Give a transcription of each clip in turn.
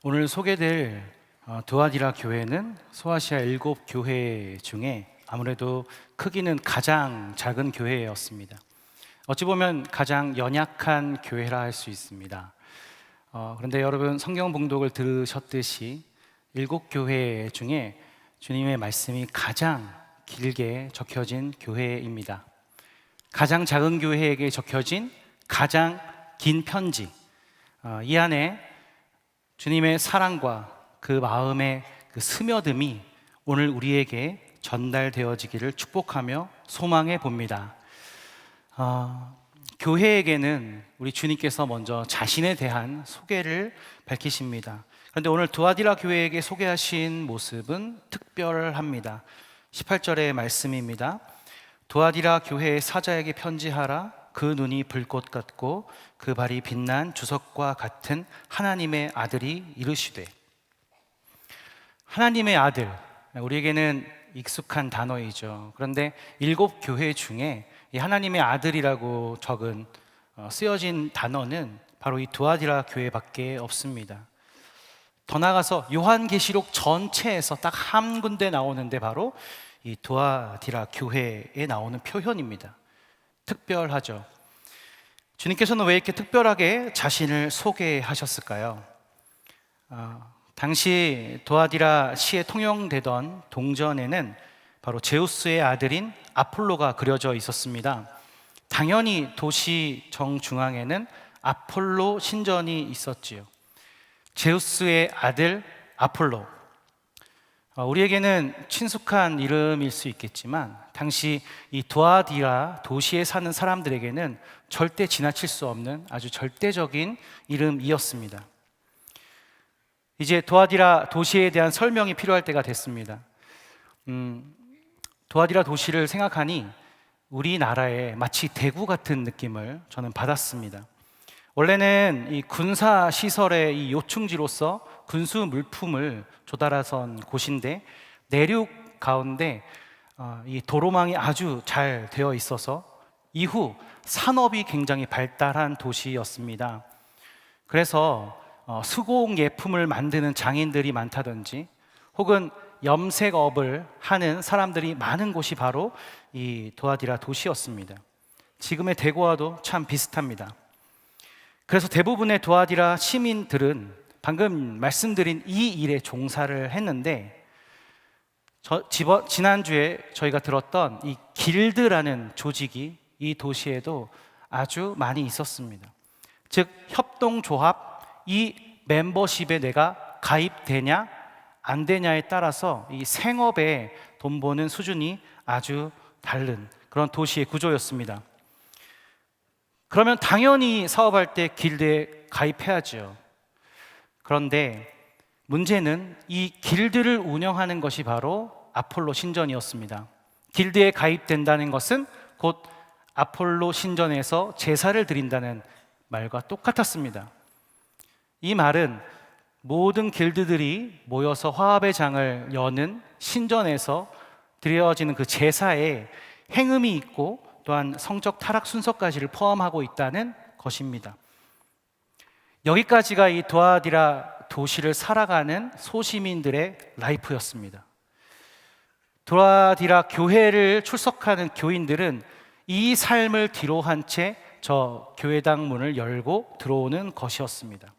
오늘 소개될 두아디라 교회는 소아시아 7교회 중에 아무래도 크기는 가장 작은 교회였습니다. 어찌 보면 가장 연약한 교회라 할 수 있습니다. 그런데 여러분, 성경 봉독을 들으셨듯이 7교회 중에 주님의 말씀이 가장 길게 적혀진 교회입니다. 가장 작은 교회에게 적혀진 가장 긴 편지, 이 안에 주님의 사랑과 그 마음의 그 스며듦이 오늘 우리에게 전달되어지기를 축복하며 소망해 봅니다. 교회에게는 우리 주님께서 먼저 자신에 대한 소개를 밝히십니다. 그런데 오늘 두아디라 교회에게 소개하신 모습은 특별합니다. 18절의 말씀입니다. 두아디라 교회의 사자에게 편지하라. 그 눈이 불꽃 같고 그 발이 빛난 주석과 같은 하나님의 아들이 이르시되. 하나님의 아들, 우리에게는 익숙한 단어이죠. 그런데 7교회 중에 이 하나님의 아들이라고 적은 쓰여진 단어는 바로 이 두아디라 교회밖에 없습니다. 더 나아가서 요한계시록 전체에서 딱 한 군데 나오는데 바로 이 두아디라 교회에 나오는 표현입니다. 특별하죠. 주님께서는 왜 이렇게 특별하게 자신을 소개하셨을까요? 당시 두아디라 시에 통용되던 동전에는 바로 제우스의 아들인 아폴로가 그려져 있었습니다. 당연히 도시 정중앙에는 아폴로 신전이 있었지요. 제우스의 아들 아폴로, 우리에게는 친숙한 이름일 수 있겠지만 당시 이 두아디라 도시에 사는 사람들에게는 절대 지나칠 수 없는 아주 절대적인 이름이었습니다. 이제 두아디라 도시에 대한 설명이 필요할 때가 됐습니다. 두아디라 도시를 생각하니 우리나라의 마치 대구 같은 느낌을 저는 받았습니다. 원래는 이 군사 시설의 이 요충지로서 군수 물품을 조달하던 곳인데 내륙 가운데 이 도로망이 아주 잘 되어 있어서 이후 산업이 굉장히 발달한 도시였습니다. 그래서 수공 예품을 만드는 장인들이 많다든지 혹은 염색업을 하는 사람들이 많은 곳이 바로 이 두아디라 도시였습니다. 지금의 대구와도 참 비슷합니다. 그래서 대부분의 두아디라 시민들은 방금 말씀드린 이 일에 종사를 했는데 지난주에 저희가 들었던 이 길드라는 조직이 이 도시에도 아주 많이 있었습니다. 즉 협동조합, 이 멤버십에 내가 가입되냐 안 되냐에 따라서 이 생업에 돈 버는 수준이 아주 다른 그런 도시의 구조였습니다. 그러면 당연히 사업할 때 길드에 가입해야죠. 그런데 문제는 이 길드를 운영하는 것이 바로 아폴로 신전이었습니다. 길드에 가입된다는 것은 곧 아폴로 신전에서 제사를 드린다는 말과 똑같았습니다. 이 말은 모든 길드들이 모여서 화합의 장을 여는 신전에서 드려지는 그 제사에 행음이 있고 또한 성적 타락 순서까지를 포함하고 있다는 것입니다. 여기까지가 이 두아디라 도시를 살아가는 소시민들의 라이프였습니다. 두아디라 교회를 출석하는 교인들은 이 삶을 뒤로한 채 저 교회당 문을 열고 들어오는 것이었습니다.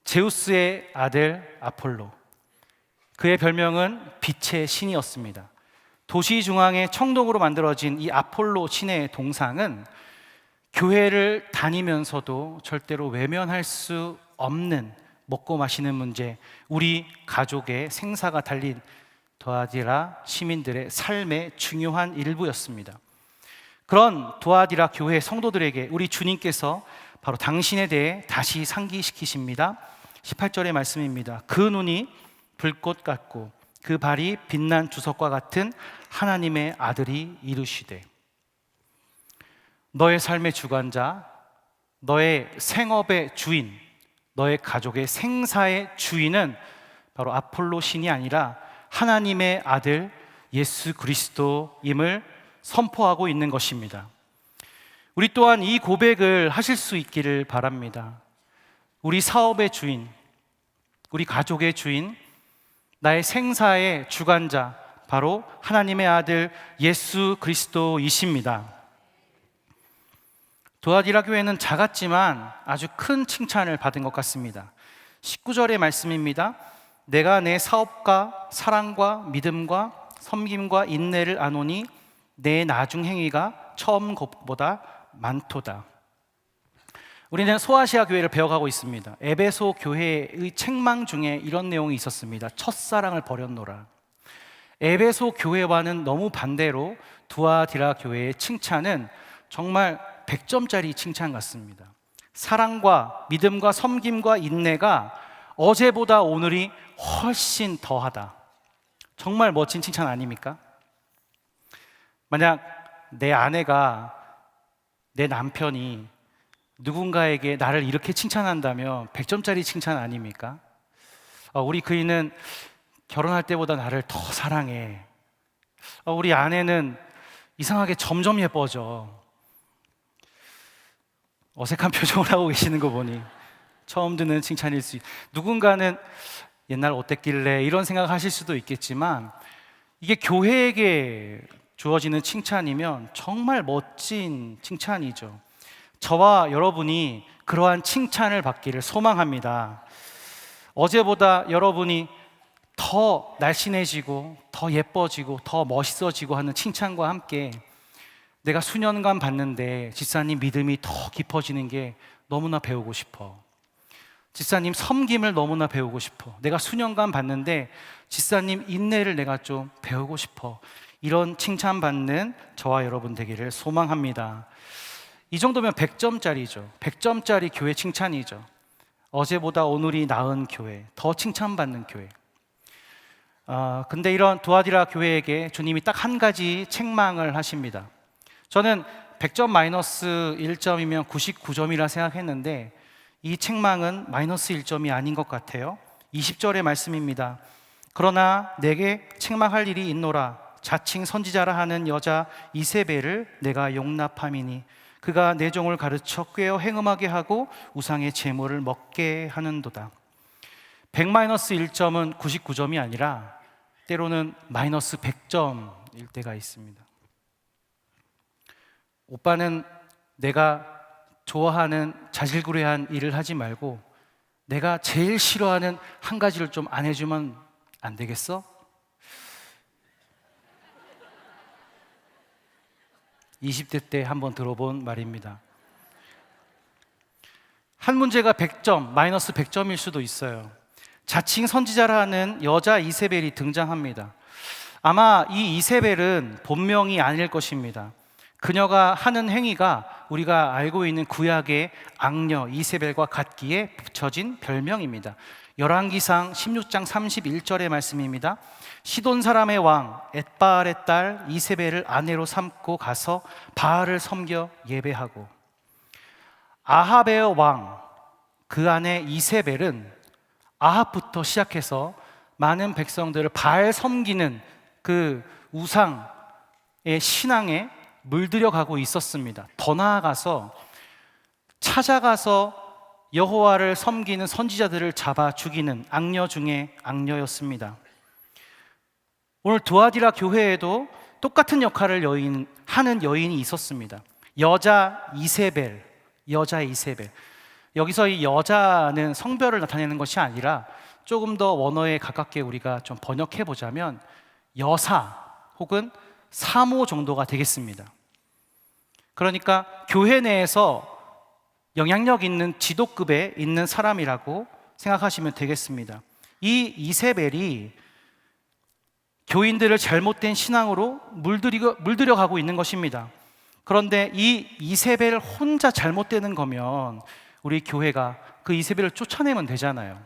제우스의 아들 아폴로, 그의 별명은 빛의 신이었습니다. 도시 중앙의 청동으로 만들어진 이 아폴로 신의 동상은 교회를 다니면서도 절대로 외면할 수 없는 먹고 마시는 문제, 우리 가족의 생사가 달린 두아디라 시민들의 삶의 중요한 일부였습니다. 그런 두아디라 교회 성도들에게 우리 주님께서 바로 당신에 대해 다시 상기시키십니다. 18절의 말씀입니다. 그 눈이 불꽃 같고 그 발이 빛난 주석과 같은 하나님의 아들이 이르시되. 너의 삶의 주관자, 너의 생업의 주인, 너의 가족의 생사의 주인은 바로 아폴로 신이 아니라 하나님의 아들 예수 그리스도임을 선포하고 있는 것입니다. 우리 또한 이 고백을 하실 수 있기를 바랍니다. 우리 사업의 주인, 우리 가족의 주인, 나의 생사의 주관자, 바로 하나님의 아들 예수 그리스도이십니다. 두아디라 교회는 작았지만 아주 큰 칭찬을 받은 것 같습니다. 19절의 말씀입니다. 내가 내 사업과 사랑과 믿음과 섬김과 인내를 아노니 내 나중 행위가 처음 것보다 많도다. 우리는 소아시아 교회를 배워가고 있습니다. 에베소 교회의 책망 중에 이런 내용이 있었습니다. 첫사랑을 버렸노라. 에베소 교회와는 너무 반대로 두아디라 교회의 칭찬은 정말 100점짜리 칭찬 같습니다. 사랑과 믿음과 섬김과 인내가 어제보다 오늘이 훨씬 더하다. 정말 멋진 칭찬 아닙니까? 만약 내 아내가, 내 남편이 누군가에게 나를 이렇게 칭찬한다면 100점짜리 칭찬 아닙니까? 우리 그이는 결혼할 때보다 나를 더 사랑해. 우리 아내는 이상하게 점점 예뻐져. 어색한 표정을 하고 계시는 거 보니 처음 듣는 칭찬일 수 누군가는 옛날 어땠길래 이런 생각하실 수도 있겠지만, 이게 교회에게 주어지는 칭찬이면 정말 멋진 칭찬이죠. 저와 여러분이 그러한 칭찬을 받기를 소망합니다. 어제보다 여러분이 더 날씬해지고 더 예뻐지고 더 멋있어지고 하는 칭찬과 함께 내가 수년간 봤는데 집사님 믿음이 더 깊어지는 게 너무나 배우고 싶어. 집사님 섬김을 너무나 배우고 싶어. 내가 수년간 봤는데 집사님 인내를 내가 좀 배우고 싶어. 이런 칭찬받는 저와 여러분 되기를 소망합니다. 이 정도면 100점짜리죠. 100점짜리 교회 칭찬이죠. 어제보다 오늘이 나은 교회, 더 칭찬받는 교회. 근데 이런 두아디라 교회에게 주님이 딱 한 가지 책망을 하십니다. 저는 100점 마이너스 1점이면 99점이라 생각했는데 이 책망은 마이너스 1점이 아닌 것 같아요. 20절의 말씀입니다. 그러나 내게 책망할 일이 있노라. 자칭 선지자라 하는 여자 이세벨을 내가 용납함이니 그가 내 종을 가르쳐 꾀어 행음하게 하고 우상의 제물을 먹게 하는도다. 100 마이너스 1점은 99점이 아니라 때로는 마이너스 100점일 때가 있습니다. 오빠는 내가 좋아하는 자질구레한 일을 하지 말고 내가 제일 싫어하는 한 가지를 좀 안 해주면 안 되겠어? 20대 때 한번 들어본 말입니다. 한 문제가 100점, 마이너스 100점일 수도 있어요. 자칭 선지자라는 여자 이세벨이 등장합니다. 아마 이 이세벨은 본명이 아닐 것입니다. 그녀가 하는 행위가 우리가 알고 있는 구약의 악녀 이세벨과 같기에 붙여진 별명입니다. 열왕기상 16장 31절의 말씀입니다. 시돈 사람의 왕 엣바알의 딸 이세벨을 아내로 삼고 가서 바알을 섬겨 예배하고, 아합의 왕 그 아내 이세벨은 아합부터 시작해서 많은 백성들을 바알 섬기는 그 우상의 신앙에 물들여 가고 있었습니다. 더 나아가서 찾아가서 여호와를 섬기는 선지자들을 잡아 죽이는 악녀 중에 악녀였습니다. 오늘 두아디라 교회에도 똑같은 역할을 하는 여인이 있었습니다. 여자 이세벨. 여기서 이 여자는 성별을 나타내는 것이 아니라 조금 더 원어에 가깝게 우리가 좀 번역해 보자면 여사 혹은 사모 정도가 되겠습니다. 그러니까 교회 내에서 영향력 있는 지도급에 있는 사람이라고 생각하시면 되겠습니다. 이 이세벨이 교인들을 잘못된 신앙으로 물들여 가고 있는 것입니다. 그런데 이 이세벨 혼자 잘못되는 거면 우리 교회가 그 이세벨을 쫓아내면 되잖아요.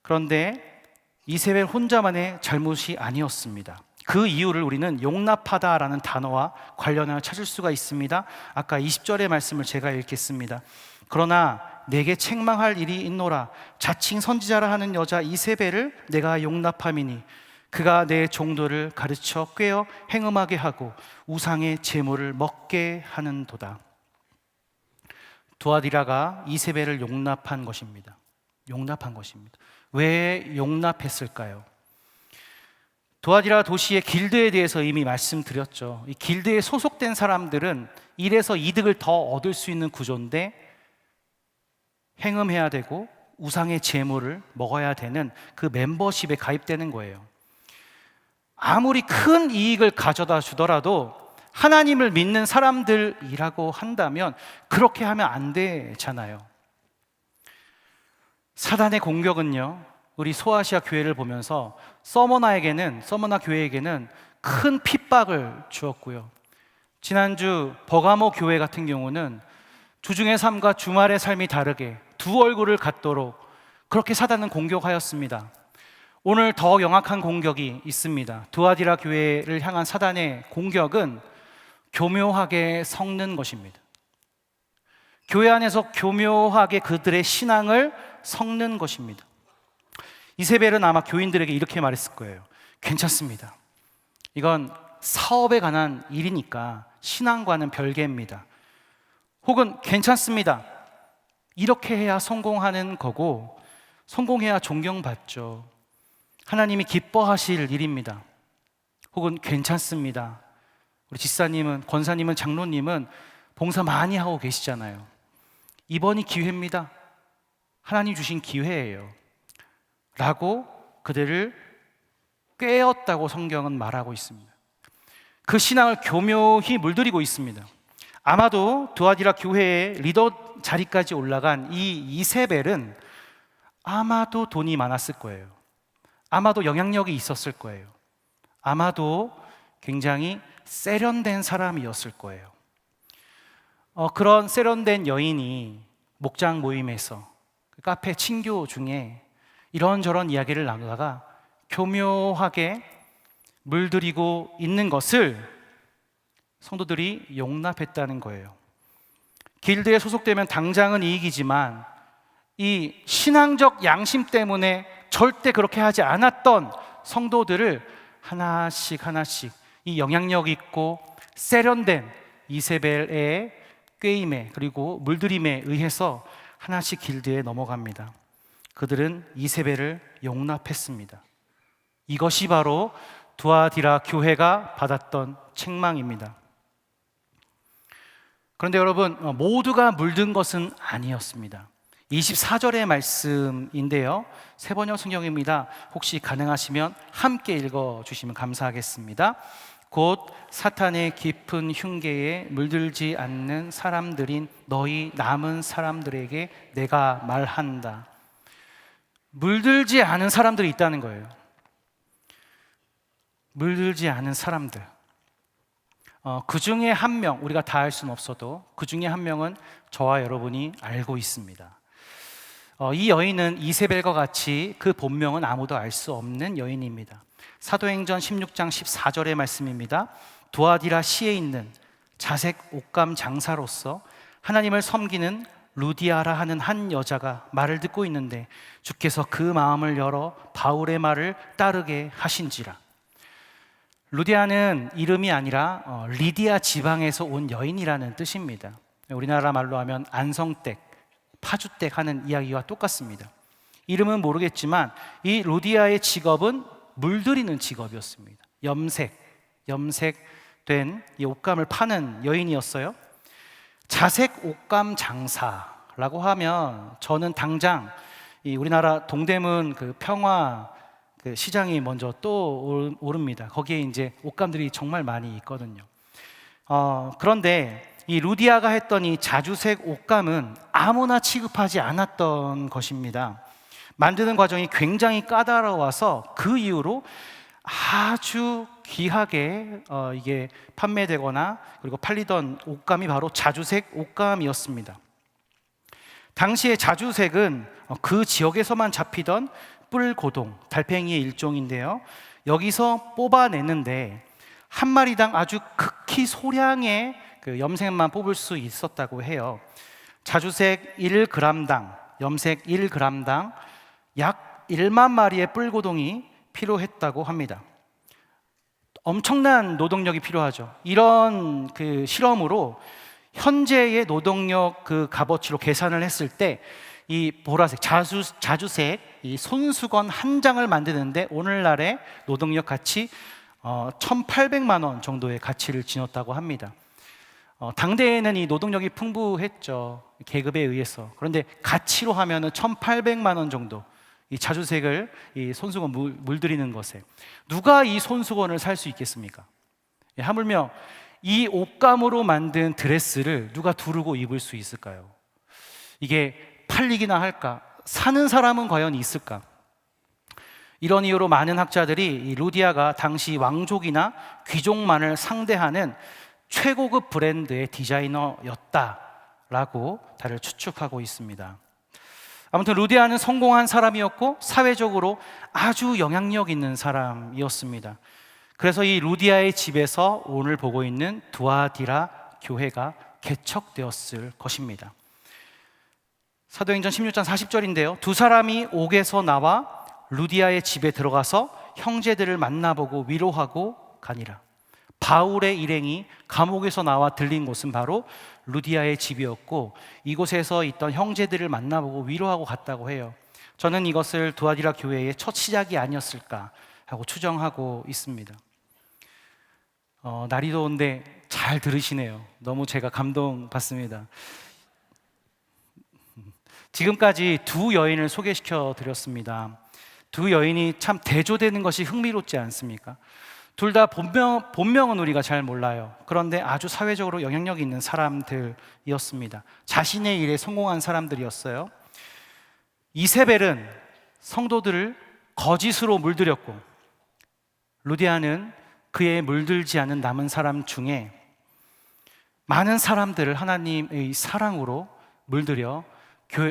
그런데 이세벨 혼자만의 잘못이 아니었습니다. 그 이유를 우리는 용납하다라는 단어와 관련하여 찾을 수가 있습니다. 아까 20절의 말씀을 제가 읽겠습니다. 그러나 내게 책망할 일이 있노라. 자칭 선지자라 하는 여자 이세벨을 내가 용납함이니 그가 내 종도를 가르쳐 꾀어 행음하게 하고 우상의 제물을 먹게 하는도다. 두아디라가 이세벨을 용납한 것입니다. 용납한 것입니다. 왜 용납했을까요? 두아디라 도시의 길드에 대해서 이미 말씀드렸죠. 이 길드에 소속된 사람들은 일에서 이득을 더 얻을 수 있는 구조인데 행음해야 되고 우상의 제물을 먹어야 되는 그 멤버십에 가입되는 거예요. 아무리 큰 이익을 가져다 주더라도 하나님을 믿는 사람들이라고 한다면 그렇게 하면 안 되잖아요. 사단의 공격은요, 우리 소아시아 교회를 보면서 서머나 교회에게는 큰 핍박을 주었고요. 지난주 버가모 교회 같은 경우는 주중의 삶과 주말의 삶이 다르게 두 얼굴을 갖도록 그렇게 사단은 공격하였습니다. 오늘 더 영악한 공격이 있습니다. 두아디라 교회를 향한 사단의 공격은 교묘하게 섞는 것입니다. 교회 안에서 교묘하게 그들의 신앙을 섞는 것입니다. 이세벨은 아마 교인들에게 이렇게 말했을 거예요. 괜찮습니다. 이건 사업에 관한 일이니까 신앙과는 별개입니다. 혹은 괜찮습니다. 이렇게 해야 성공하는 거고 성공해야 존경받죠. 하나님이 기뻐하실 일입니다. 혹은 괜찮습니다. 우리 집사님은, 권사님은, 장로님은 봉사 많이 하고 계시잖아요. 이번이 기회입니다. 하나님 주신 기회예요. 라고 그들을 꿰었다고 성경은 말하고 있습니다. 그 신앙을 교묘히 물들이고 있습니다. 아마도 두아디라 교회의 리더 자리까지 올라간 이 이세벨은 아마도 돈이 많았을 거예요. 아마도 영향력이 있었을 거예요. 아마도 굉장히 세련된 사람이었을 거예요. 그런 세련된 여인이 목장 모임에서 카페 친교 중에 이런저런 이야기를 나누다가 교묘하게 물들이고 있는 것을 성도들이 용납했다는 거예요. 길드에 소속되면 당장은 이익이지만 이 신앙적 양심 때문에 절대 그렇게 하지 않았던 성도들을 하나씩 이 영향력 있고 세련된 이세벨의 꾀임에 그리고 물들임에 의해서 하나씩 길드에 넘어갑니다. 그들은 이세벨을 용납했습니다. 이것이 바로 두아디라 교회가 받았던 책망입니다. 그런데 여러분, 모두가 물든 것은 아니었습니다. 24절의 말씀인데요, 세번역 성경입니다. 혹시 가능하시면 함께 읽어주시면 감사하겠습니다. 곧 사탄의 깊은 흉계에 물들지 않는 사람들인 너희 남은 사람들에게 내가 말한다. 물들지 않은 사람들이 있다는 거예요. 물들지 않은 사람들. 그 중에 한 명, 우리가 다 알 수는 없어도 그 중에 한 명은 저와 여러분이 알고 있습니다. 이 여인은 이세벨과 같이 그 본명은 아무도 알 수 없는 여인입니다. 사도행전 16장 14절의 말씀입니다. 두아디라 시에 있는 자색 옷감 장사로서 하나님을 섬기는 루디아라 하는 한 여자가 말을 듣고 있는데 주께서 그 마음을 열어 바울의 말을 따르게 하신지라. 루디아는 이름이 아니라 리디아 지방에서 온 여인이라는 뜻입니다. 우리나라 말로 하면 안성댁, 파주댁 하는 이야기와 똑같습니다. 이름은 모르겠지만 이 루디아의 직업은 물들이는 직업이었습니다. 염색된 이 옷감을 파는 여인이었어요. 자색 옷감 장사라고 하면 저는 당장 이 우리나라 동대문 그 평화 그 시장이 먼저 떠오릅니다. 거기에 이제 옷감들이 정말 많이 있거든요. 그런데 이 루디아가 했던 이 자주색 옷감은 아무나 취급하지 않았던 것입니다. 만드는 과정이 굉장히 까다로워서 그 이후로 아주 귀하게 이게 판매되거나 그리고 팔리던 옷감이 바로 자주색 옷감이었습니다. 당시에 자주색은 그 지역에서만 잡히던 뿔고동, 달팽이의 일종인데요, 여기서 뽑아내는데 한 마리당 아주 극히 소량의 그 염색만 뽑을 수 있었다고 해요. 자주색 1g당, 염색 1g당 약 1만 마리의 뿔고동이 필요했다고 합니다. 엄청난 노동력이 필요하죠. 이런 그 실험으로 현재의 노동력 그 값어치로 계산을 했을 때 이 보라색 자주색 이 손수건 한 장을 만드는데 오늘날의 노동력 가치 1,800만 원 정도의 가치를 지녔다고 합니다. 당대에는 이 노동력이 풍부했죠. 계급에 의해서. 그런데 가치로 하면은 1,800만 원 정도. 이 자주색을 이 손수건 물들이는 것에 누가 이 손수건을 살 수 있겠습니까? 하물며 이 옷감으로 만든 드레스를 누가 두르고 입을 수 있을까요? 이게 팔리기나 할까? 사는 사람은 과연 있을까? 이런 이유로 많은 학자들이 이 루디아가 당시 왕족이나 귀족만을 상대하는 최고급 브랜드의 디자이너였다라고 다들 추측하고 있습니다. 아무튼 루디아는 성공한 사람이었고 사회적으로 아주 영향력 있는 사람이었습니다. 그래서 이 루디아의 집에서 오늘 보고 있는 두아디라 교회가 개척되었을 것입니다. 사도행전 16장 40절인데요. 두 사람이 옥에서 나와 루디아의 집에 들어가서 형제들을 만나보고 위로하고 가니라. 바울의 일행이 감옥에서 나와 들린 곳은 바로 루디아의 집이었고 이곳에서 있던 형제들을 만나보고 위로하고 갔다고 해요. 저는 이것을 두아디라 교회의 첫 시작이 아니었을까 하고 추정하고 있습니다. 날이 더운데 잘 들으시네요. 너무 제가 감동받습니다. 지금까지 두 여인을 소개시켜 드렸습니다. 두 여인이 참 대조되는 것이 흥미롭지 않습니까? 둘 다 본명은 우리가 잘 몰라요. 그런데 아주 사회적으로 영향력 있는 사람들이었습니다. 자신의 일에 성공한 사람들이었어요. 이세벨은 성도들을 거짓으로 물들였고 루디아는 그의 물들지 않은 남은 사람 중에 많은 사람들을 하나님의 사랑으로 물들여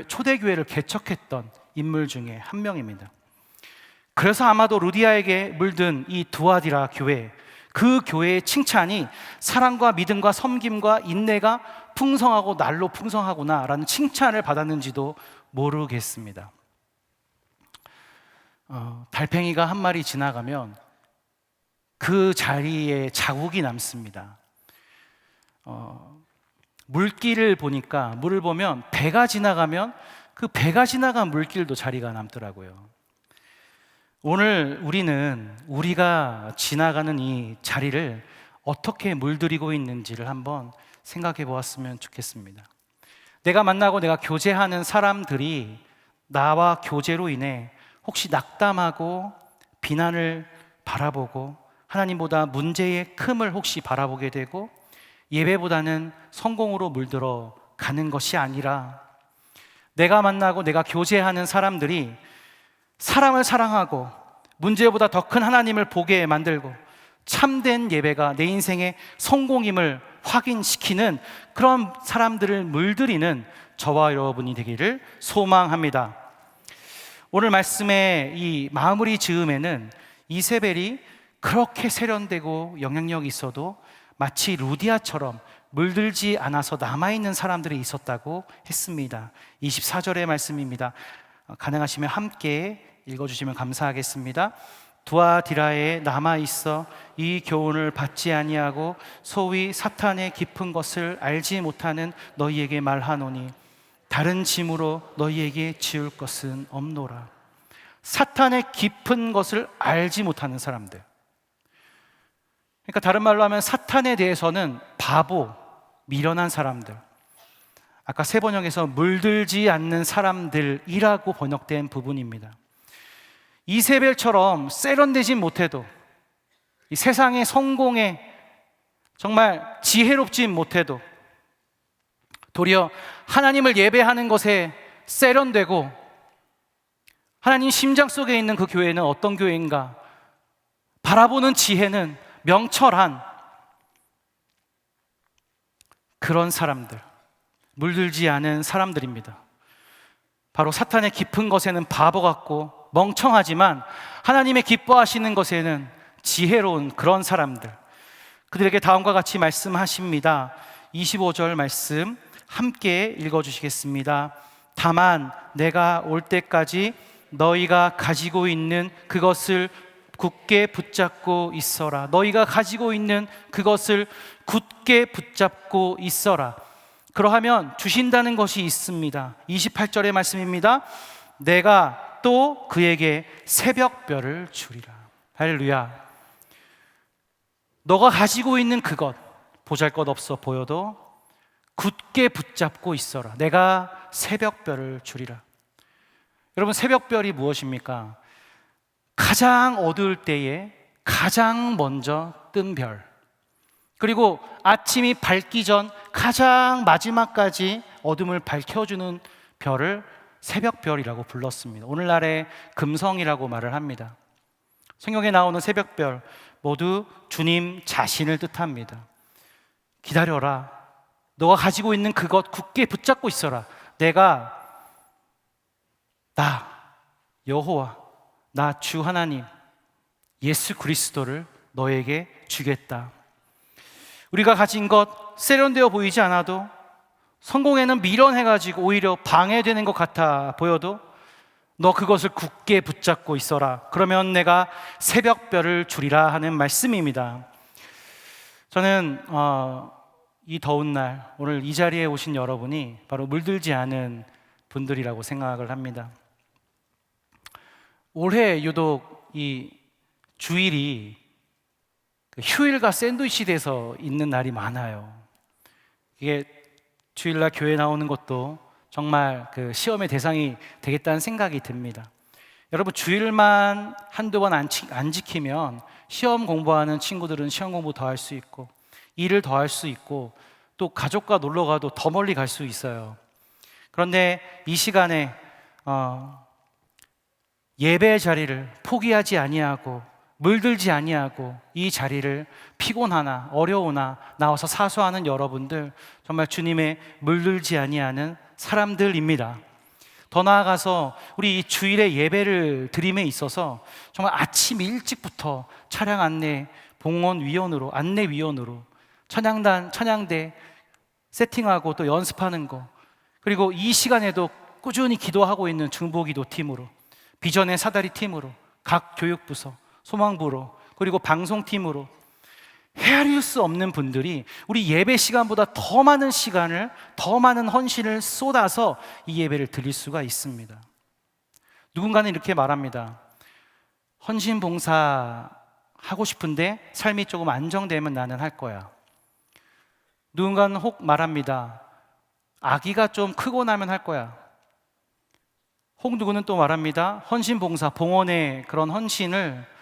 초대교회를 개척했던 인물 중에 한 명입니다. 그래서 아마도 루디아에게 물든 이 두아디라 교회, 그 교회의 칭찬이 사랑과 믿음과 섬김과 인내가 풍성하고 날로 풍성하구나 라는 칭찬을 받았는지도 모르겠습니다. 달팽이가 한 마리 지나가면 그 자리에 자국이 남습니다. 물길을 보니까 물을 보면 배가 지나가면 그 배가 지나간 물길도 자리가 남더라고요. 오늘 우리가 지나가는 이 자리를 어떻게 물들이고 있는지를 한번 생각해 보았으면 좋겠습니다. 내가 만나고 내가 교제하는 사람들이 나와 교제로 인해 혹시 낙담하고 비난을 바라보고 하나님보다 문제의 큼을 혹시 바라보게 되고 예배보다는 성공으로 물들어 가는 것이 아니라 내가 만나고 내가 교제하는 사람들이 사람을 사랑하고 문제보다 더 큰 하나님을 보게 만들고 참된 예배가 내 인생의 성공임을 확인시키는 그런 사람들을 물들이는 저와 여러분이 되기를 소망합니다. 오늘 말씀의 이 마무리 즈음에는 이세벨이 그렇게 세련되고 영향력이 있어도 마치 루디아처럼 물들지 않아서 남아있는 사람들이 있었다고 했습니다. 24절의 말씀입니다. 가능하시면 함께 읽어주시면 감사하겠습니다. 두아디라에 남아있어 이 교훈을 받지 아니하고 소위 사탄의 깊은 것을 알지 못하는 너희에게 말하노니 다른 짐으로 너희에게 지울 것은 없노라. 사탄의 깊은 것을 알지 못하는 사람들, 그러니까 다른 말로 하면 사탄에 대해서는 바보, 미련한 사람들, 아까 세 번역에서 물들지 않는 사람들이라고 번역된 부분입니다. 이세벨처럼 세련되지 못해도 이 세상의 성공에 정말 지혜롭지 못해도 도리어 하나님을 예배하는 것에 세련되고 하나님 심장 속에 있는 그 교회는 어떤 교회인가 바라보는 지혜는 명철한 그런 사람들, 물들지 않은 사람들입니다. 바로 사탄의 깊은 것에는 바보 같고 멍청하지만 하나님의 기뻐하시는 것에는 지혜로운 그런 사람들, 그들에게 다음과 같이 말씀하십니다. 25절 말씀 함께 읽어주시겠습니다. 다만 내가 올 때까지 너희가 가지고 있는 그것을 굳게 붙잡고 있어라. 너희가 가지고 있는 그것을 굳게 붙잡고 있어라. 그러하면 주신다는 것이 있습니다. 28절의 말씀입니다. 내가 또 그에게 새벽별을 주리라. 할렐루야. 너가 가지고 있는 그것, 보잘것없어 보여도 굳게 붙잡고 있어라. 내가 새벽별을 주리라. 여러분, 새벽별이 무엇입니까? 가장 어두울 때에 가장 먼저 뜬 별, 그리고 아침이 밝기 전 가장 마지막까지 어둠을 밝혀주는 별을 새벽별이라고 불렀습니다. 오늘날의 금성이라고 말을 합니다. 성경에 나오는 새벽별 모두 주님 자신을 뜻합니다. 기다려라. 너가 가지고 있는 그것 굳게 붙잡고 있어라. 내가 나 여호와, 나 주 하나님 예수 그리스도를 너에게 주겠다. 우리가 가진 것 세련되어 보이지 않아도, 성공에는 미련해가지고 오히려 방해되는 것 같아 보여도 너 그것을 굳게 붙잡고 있어라. 그러면 내가 새벽별을 주리라 하는 말씀입니다. 저는 이 더운 날 오늘 이 자리에 오신 여러분이 바로 물들지 않은 분들이라고 생각을 합니다. 올해 유독 이 주일이 휴일과 샌드위치 돼서 있는 날이 많아요. 이게 주일날 교회 나오는 것도 정말 그 시험의 대상이 되겠다는 생각이 듭니다. 여러분, 주일만 한두 번 안 지키면 시험 공부하는 친구들은 시험 공부 더 할 수 있고, 일을 더 할 수 있고, 또 가족과 놀러 가도 더 멀리 갈 수 있어요. 그런데 이 시간에 예배의 자리를 포기하지 아니하고 물들지 아니하고 이 자리를 피곤하나 어려우나 나와서 사수하는 여러분들, 정말 주님의 물들지 아니하는 사람들입니다. 더 나아가서 우리 이 주일의 예배를 드림에 있어서 정말 아침 일찍부터 차량 안내 봉헌위원으로, 안내위원으로 찬양단, 찬양대 세팅하고 또 연습하는 거, 그리고 이 시간에도 꾸준히 기도하고 있는 중보기도 팀으로, 비전의 사다리 팀으로, 각 교육부서, 소망부로, 그리고 방송팀으로 헤아릴 수 없는 분들이 우리 예배 시간보다 더 많은 시간을, 더 많은 헌신을 쏟아서 이 예배를 드릴 수가 있습니다. 누군가는 이렇게 말합니다. 헌신 봉사 하고 싶은데 삶이 조금 안정되면 나는 할 거야. 누군가는 혹 말합니다. 아기가 좀 크고 나면 할 거야. 혹 누구는 또 말합니다. 헌신 봉사, 봉헌의 그런 헌신을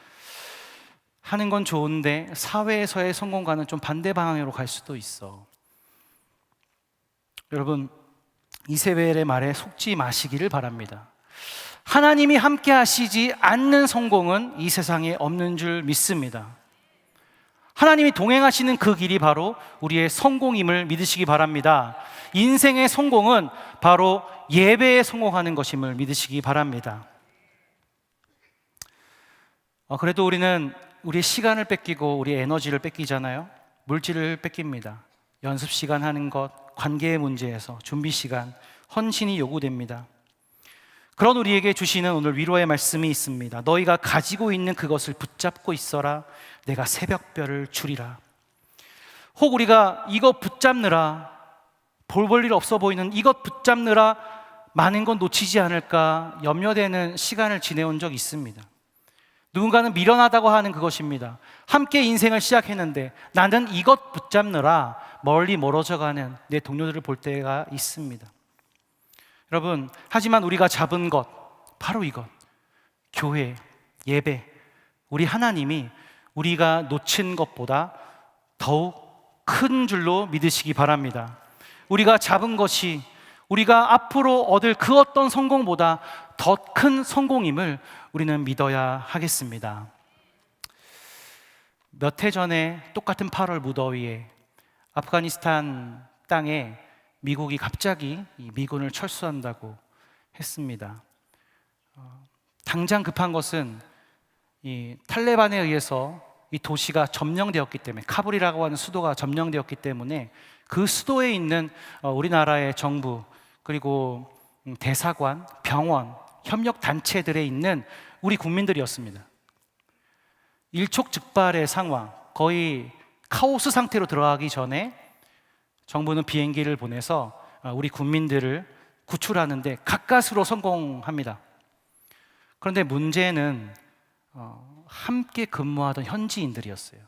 하는 건 좋은데 사회에서의 성공과는 좀 반대 방향으로 갈 수도 있어. 여러분, 이세벨의 말에 속지 마시기를 바랍니다. 하나님이 함께 하시지 않는 성공은 이 세상에 없는 줄 믿습니다. 하나님이 동행하시는 그 길이 바로 우리의 성공임을 믿으시기 바랍니다. 인생의 성공은 바로 예배에 성공하는 것임을 믿으시기 바랍니다. 그래도 우리는 우리의 시간을 뺏기고 우리의 에너지를 뺏기잖아요. 물질을 뺏깁니다. 연습 시간 하는 것, 관계의 문제에서 준비 시간, 헌신이 요구됩니다. 그런 우리에게 주시는 오늘 위로의 말씀이 있습니다. 너희가 가지고 있는 그것을 붙잡고 있어라. 내가 새벽별을 주리라. 혹 우리가 이것 붙잡느라, 볼 볼 일 없어 보이는 이것 붙잡느라 많은 건 놓치지 않을까 염려되는 시간을 지내온 적 있습니다. 누군가는 미련하다고 하는 그것입니다. 함께 인생을 시작했는데 나는 이것 붙잡느라 멀리 멀어져가는 내 동료들을 볼 때가 있습니다. 여러분, 하지만 우리가 잡은 것, 바로 이것, 교회, 예배, 우리 하나님이 우리가 놓친 것보다 더욱 큰 줄로 믿으시기 바랍니다. 우리가 잡은 것이 우리가 앞으로 얻을 그 어떤 성공보다 더 큰 성공임을 우리는 믿어야 하겠습니다. 몇 해 전에 똑같은 8월 무더위에 아프가니스탄 땅에 미국이 갑자기 이 미군을 철수한다고 했습니다. 당장 급한 것은 이 탈레반에 의해서 이 도시가 점령되었기 때문에, 카불이라고 하는 수도가 점령되었기 때문에 그 수도에 있는 우리나라의 정부, 그리고 대사관, 병원, 협력 단체들에 있는 우리 국민들이었습니다. 일촉즉발의 상황, 거의 카오스 상태로 들어가기 전에 정부는 비행기를 보내서 우리 국민들을 구출하는데 가까스로 성공합니다. 그런데 문제는 함께 근무하던 현지인들이었어요.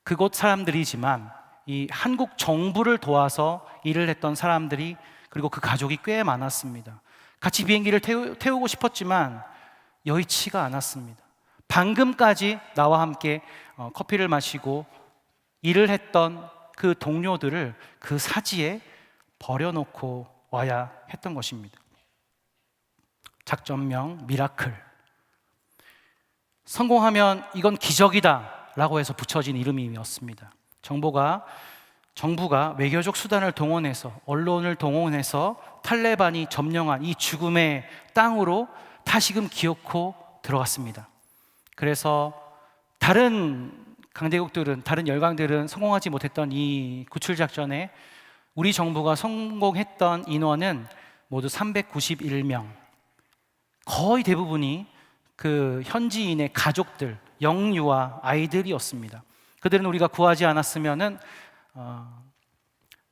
그곳 사람들이지만 이 한국 정부를 도와서 일을 했던 사람들이, 그리고 그 가족이 꽤 많았습니다. 같이 비행기를 태우고 싶었지만 여의치가 않았습니다. 방금까지 나와 함께 커피를 마시고 일을 했던 그 동료들을 그 사지에 버려놓고 와야 했던 것입니다. 작전명 미라클. 성공하면 이건 기적이다 라고 해서 붙여진 이름이었습니다. 정부가 외교적 수단을 동원해서, 언론을 동원해서 탈레반이 점령한 이 죽음의 땅으로 다시금 기어코 들어갔습니다. 그래서 다른 강대국들은, 다른 열강들은 성공하지 못했던 이 구출 작전에 우리 정부가 성공했던 인원은 모두 391명. 거의 대부분이 그 현지인의 가족들, 영유아 아이들이었습니다. 그들은 우리가 구하지 않았으면은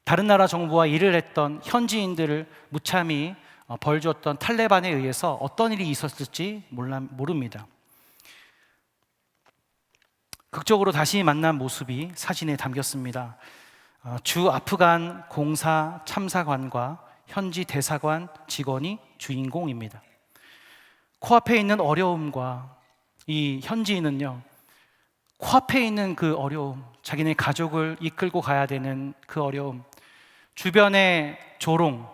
다른 나라 정부와 일을 했던 현지인들을 무참히 벌 주었던 탈레반에 의해서 어떤 일이 있었을지 모릅니다. 극적으로 다시 만난 모습이 사진에 담겼습니다. 주 아프간 공사 참사관과 현지 대사관 직원이 주인공입니다. 코앞에 있는 어려움과 이 현지인은요, 코앞에 있는 그 어려움, 자기네 가족을 이끌고 가야 되는 그 어려움, 주변의 조롱,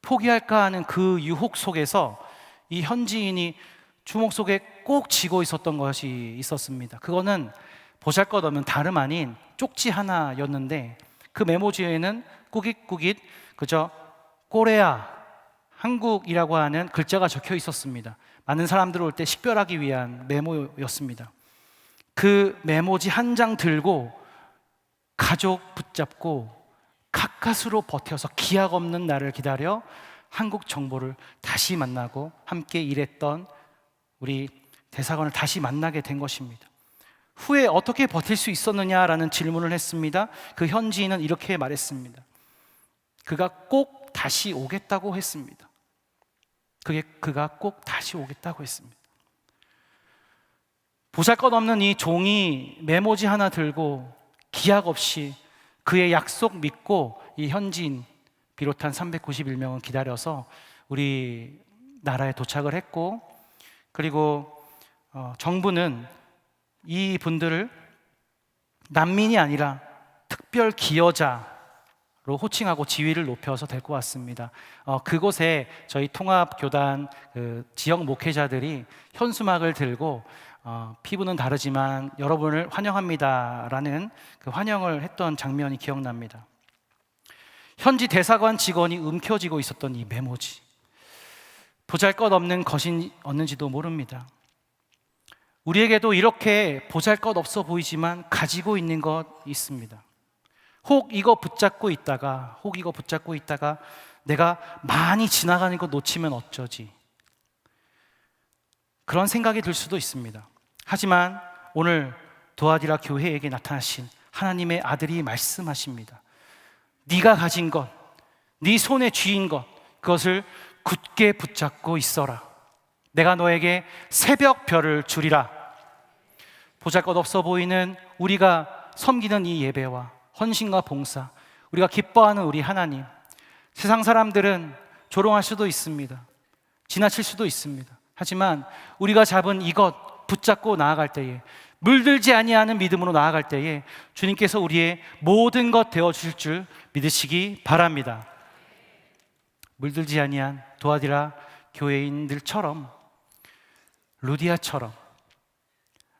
포기할까 하는 그 유혹 속에서 이 현지인이 주먹 속에 꼭 쥐고 있었던 것이 있었습니다. 그거는 보잘것없는 다름 아닌 쪽지 하나였는데, 그 메모지에는 꾸깃꾸깃 그저 꼬레아, 한국이라고 하는 글자가 적혀 있었습니다. 많은 사람들 올 때 식별하기 위한 메모였습니다. 그 메모지 한 장 들고 가족 붙잡고 가까스로 버텨서 기약 없는 날을 기다려 한국 정부를 다시 만나고 함께 일했던 우리 대사관을 다시 만나게 된 것입니다. 후에 어떻게 버틸 수 있었느냐라는 질문을 했습니다. 그 현지인은 이렇게 말했습니다. 그가 꼭 다시 오겠다고 했습니다. 그가 꼭 다시 오겠다고 했습니다. 보잘것없는 이 종이 메모지 하나 들고 기약 없이 그의 약속 믿고 이 현지인 비롯한 391명은 기다려서 우리 나라에 도착을 했고, 그리고 정부는 이 분들을 난민이 아니라 특별 기여자로 호칭하고 지위를 높여서 데리고 왔습니다. 그곳에 저희 통합교단 지역 목회자들이 현수막을 들고 피부는 다르지만 여러분을 환영합니다라는 그 환영을 했던 장면이 기억납니다. 현지 대사관 직원이 움켜쥐고 있었던 이 메모지, 보잘것없는 것이었는지도 모릅니다. 우리에게도 이렇게 보잘것없어 보이지만 가지고 있는 것 있습니다. 혹 이거 붙잡고 있다가 내가 많이 지나가는 거 놓치면 어쩌지, 그런 생각이 들 수도 있습니다. 하지만 오늘 도아디라 교회에게 나타나신 하나님의 아들이 말씀하십니다. 네가 가진 것, 네 손에 쥐인 것, 그것을 굳게 붙잡고 있어라. 내가 너에게 새벽별을 주리라. 보잘것없어 보이는 우리가 섬기는 이 예배와 헌신과 봉사, 우리가 기뻐하는 우리 하나님, 세상 사람들은 조롱할 수도 있습니다. 지나칠 수도 있습니다. 하지만 우리가 잡은 이것 붙잡고 나아갈 때에, 물들지 아니하는 믿음으로 나아갈 때에 주님께서 우리의 모든 것 되어주실 줄 믿으시기 바랍니다. 물들지 아니한 도아디라 교회인들처럼, 루디아처럼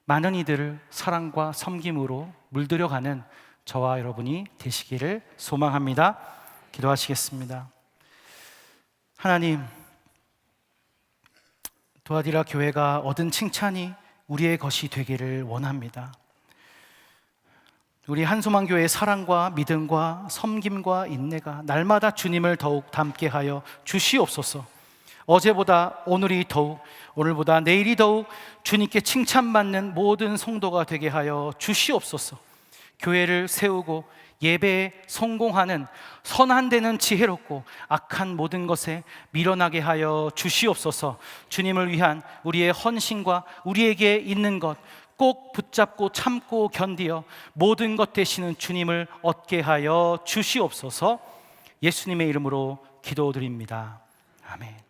많은 이들을 사랑과 섬김으로 물들여가는 저와 여러분이 되시기를 소망합니다. 기도하시겠습니다. 하나님, 도아디라 교회가 얻은 칭찬이 우리의 것이 되기를 원합니다. 우리 한소망교회의 사랑과 믿음과 섬김과 인내가 날마다 주님을 더욱 닮게 하여 주시옵소서. 어제보다 오늘이 더욱, 오늘보다 내일이 더욱 주님께 칭찬받는 모든 성도가 되게 하여 주시옵소서. 교회를 세우고 예배에 성공하는 선한 데는 지혜롭고 악한 모든 것에 미련하게 하여 주시옵소서. 주님을 위한 우리의 헌신과 우리에게 있는 것 꼭 붙잡고 참고 견디어 모든 것 되시는 주님을 얻게 하여 주시옵소서. 예수님의 이름으로 기도드립니다. 아멘.